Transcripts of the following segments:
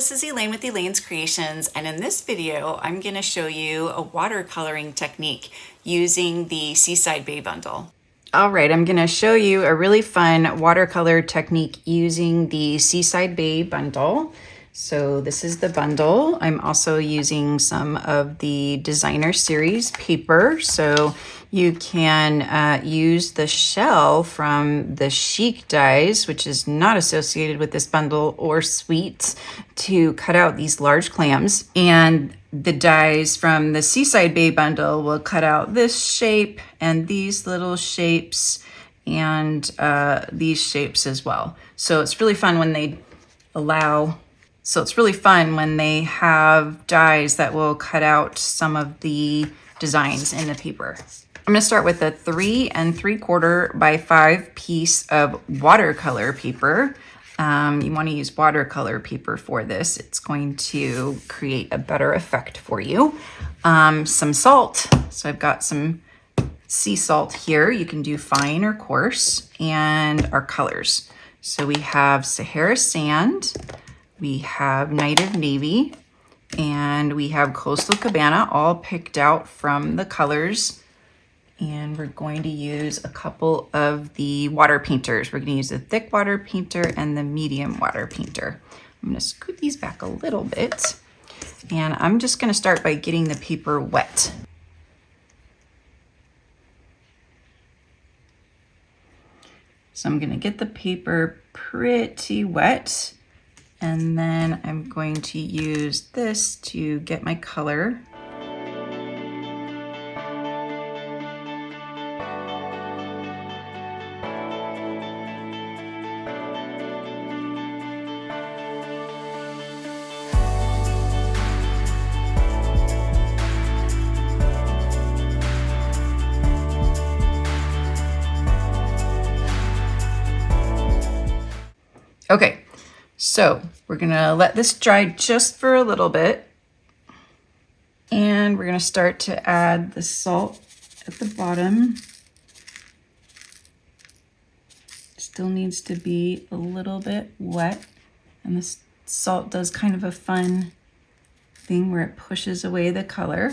this is Elaine with Elaine's Creations, and in this video I'm going to show you a watercoloring technique using the Seaside Bay bundle. All right, I'm going to show you a really fun watercolor technique using the Seaside Bay bundle. So this is the bundle. I'm also using some of the designer series paper. So you can use the shell from the Chic dies, which is not associated with this bundle, or Sweets, to cut out these large clams. And the dies from the Seaside Bay bundle will cut out this shape and these little shapes and these shapes as well. So it's really fun when they have dies that will cut out some of the designs in the paper. I'm going to start with a 3 3/4 by 5 piece of watercolor paper. You want to use watercolor paper for this. It's going to create a better effect for you. Some salt. So I've got some sea salt here. You can do fine or coarse. And our colors. So we have Sahara Sand. We have Night of Navy. And we have Coastal Cabana, all picked out from the colors. And we're going to use a couple of the water painters. We're going to use the thick water painter and the medium water painter. I'm going to scoot these back a little bit. And I'm just going to start by getting the paper wet. So I'm going to get the paper pretty wet. And then I'm going to use this to get my color. Okay, so we're gonna let this dry just for a little bit. And we're gonna start to add the salt at the bottom. Still needs to be a little bit wet. And this salt does kind of a fun thing where it pushes away the color.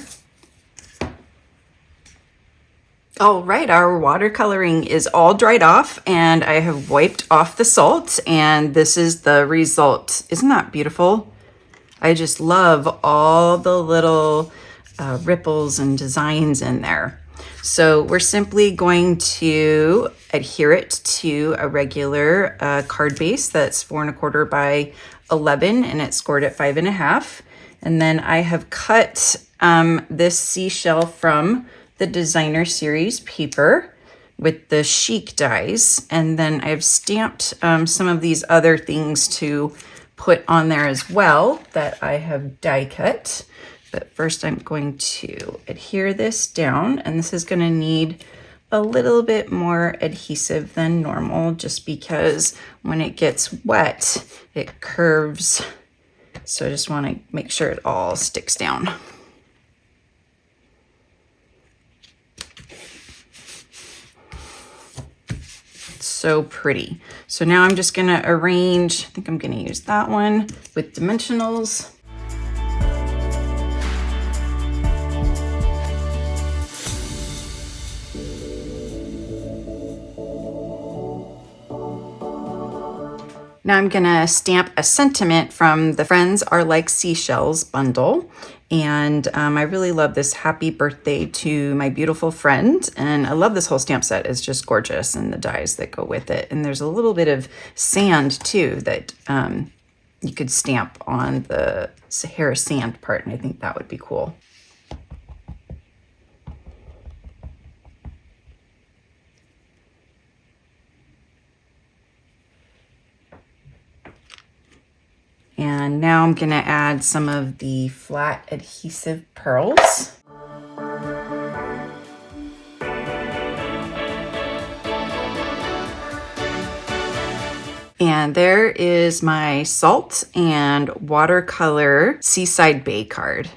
All right, our watercoloring is all dried off and I have wiped off the salt, and this is the result. Isn't that beautiful? I just love all the little ripples and designs in there. So we're simply going to adhere it to a regular card base that's 4 1/4 by 11, and it's scored at 5 1/2. And then I have cut this seashell from the designer series paper with the Chic dies, and then I've stamped some of these other things to put on there as well that I have die cut. But first I'm going to adhere this down, and this is going to need a little bit more adhesive than normal just because when it gets wet it curves, so I just want to make sure it all sticks down. So pretty. So now I'm just going to arrange, I think I'm going to use that one with dimensionals. Now I'm going to stamp a sentiment from the Friends Are Like Seashells bundle. And I really love this happy birthday to my beautiful friend. And I love this whole stamp set. It's just gorgeous, and the dies that go with it. And there's a little bit of sand too that you could stamp on the Sahara Sand part. And I think that would be cool. And now I'm going to add some of the flat adhesive pearls. And there is my salt and watercolor Seaside Bay card.